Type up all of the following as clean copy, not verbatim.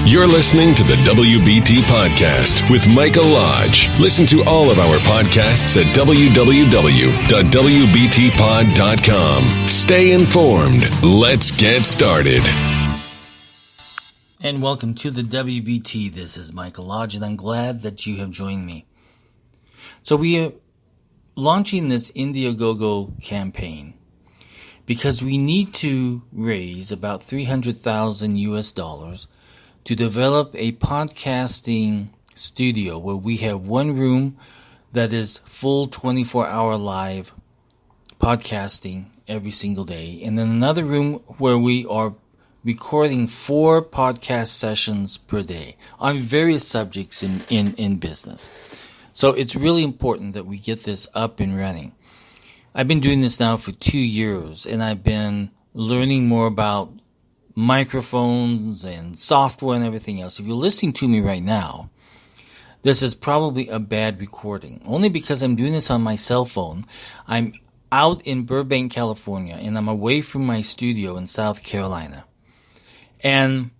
You're listening to the WBT Podcast with Michael Lodge. Listen to all of our podcasts at www.wbtpod.com. Stay informed. Let's get started. And welcome to the WBT. This is Michael Lodge, and I'm glad that you have joined me. So we are launching this Indiegogo campaign because we need to raise about $300,000 to develop a podcasting studio where we have one room that is full 24-hour live podcasting every single day, and then another room where we are recording 4 podcast sessions per day on various subjects in business. So it's really important that we get this up and running. I've been doing this now for 2 years, and I've been learning more about microphones and software and everything else. If you're listening to me right now, this is probably a bad recording, only because I'm doing this on my cell phone. I'm out in Burbank, California, and I'm away from my studio in South Carolina. And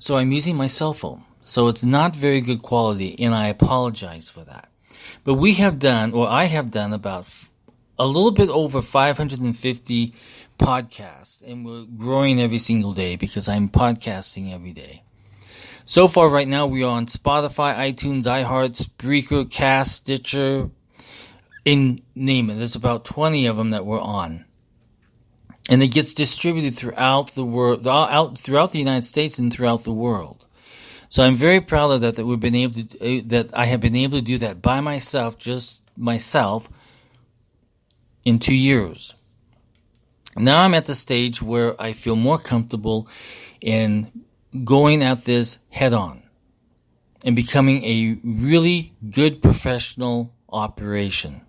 so I'm using my cell phone. So it's not very good quality, and I apologize for that. But I have done about a little bit over 550 podcasts, and we're growing every single day because I'm podcasting every day. So far right now, we are on Spotify, iTunes, iHeart, Spreaker, Cast, Stitcher, and name it. There's about 20 of them that we're on. And it gets distributed throughout the world, throughout the United States and throughout the world. So I'm very proud of that we've been able to, that I have been able to do that by myself, just myself, in 2 years. Now I'm at the stage where I feel more comfortable in going at this head on and becoming a really good professional operation.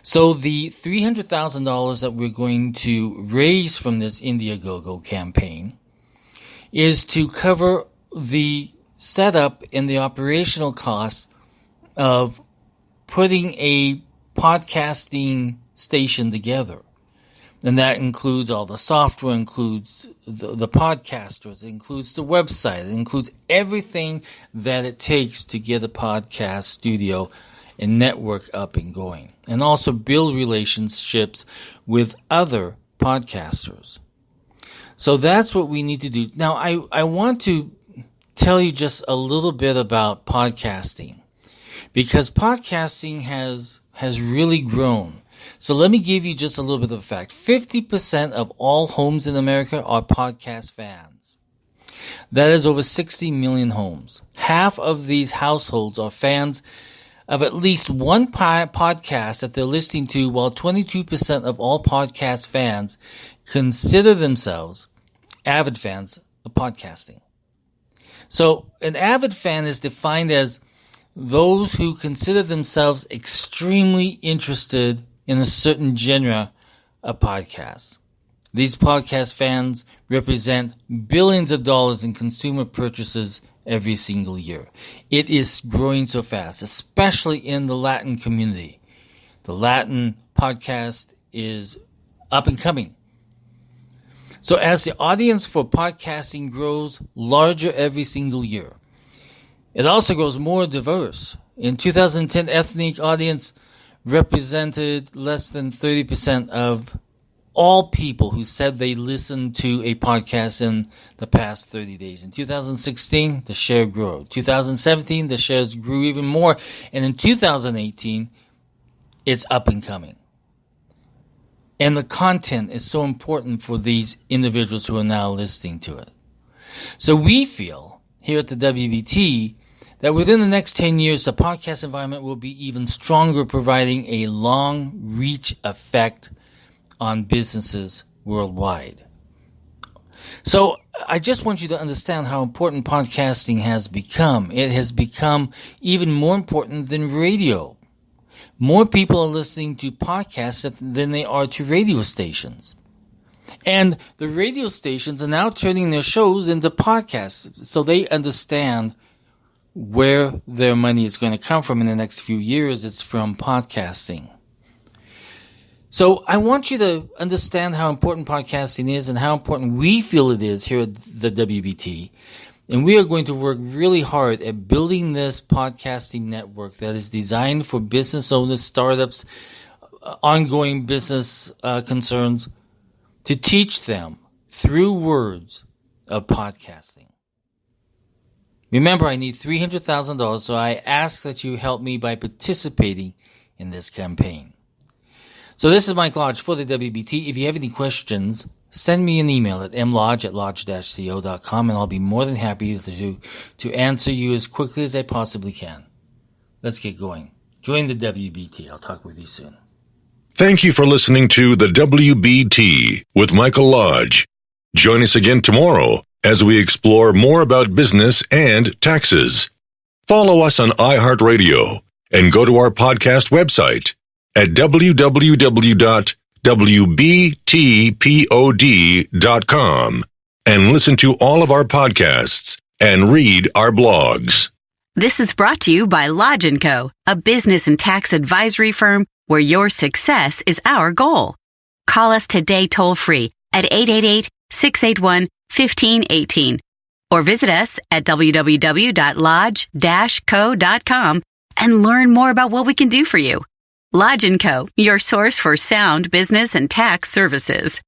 So the $300,000 that we're going to raise from this Indiegogo campaign is to cover the setup and the operational costs of putting a podcasting station together. And that includes all the software, includes the podcasters, it includes the website, it includes everything that it takes to get a podcast studio and network up and going. And also build relationships with other podcasters. So that's what we need to do. Now, I want to tell you just a little bit about podcasting, because podcasting has really grown. So let me give you just a little bit of a fact. 50% of all homes in America are podcast fans. That is over 60 million homes. Half of these households are fans of at least one podcast that they're listening to, while 22% of all podcast fans consider themselves avid fans of podcasting. So an avid fan is defined as those who consider themselves extremely interested in a certain genre of podcasts. These podcast fans represent billions of dollars in consumer purchases every single year. It is growing so fast, especially in the Latin community. The Latin podcast is up and coming. So as the audience for podcasting grows larger every single year, it also grows more diverse. In 2010, ethnic audience represented less than 30% of all people who said they listened to a podcast in the past 30 days. In 2016, the share grew. 2017, the shares grew even more. And in 2018, it's up and coming. And the content is so important for these individuals who are now listening to it. So we feel here at the WBT that within the next 10 years, the podcast environment will be even stronger, providing a long reach effect on businesses worldwide. So I just want you to understand how important podcasting has become. It has become even more important than radio. More people are listening to podcasts than they are to radio stations. And the radio stations are now turning their shows into podcasts, so they understand where their money is going to come from in the next few years. It's from podcasting. So I want you to understand how important podcasting is and how important we feel it is here at the WBT, And we are going to work really hard at building this podcasting network that is designed for business owners, startups, ongoing business concerns, to teach them through words of podcasting. Remember, I need $300,000, so I ask that you help me by participating in this campaign. So this is Mike Lodge for the WBT. If you have any questions, send me an email at mlodge@lodge-co.com, and I'll be more than happy to answer you as quickly as I possibly can. Let's get going. Join the WBT. I'll talk with you soon. Thank you for listening to the WBT with Michael Lodge. Join us again tomorrow as we explore more about business and taxes. Follow us on iHeartRadio and go to our podcast website at www.wbtpod.com and listen to all of our podcasts and read our blogs. This is brought to you by Lodge & Co., a business and tax advisory firm where your success is our goal. Call us today toll-free at 888-681-1518 or visit us at www.lodge-co.com and learn more about what we can do for you. Lodge & Co., your source for sound business and tax services.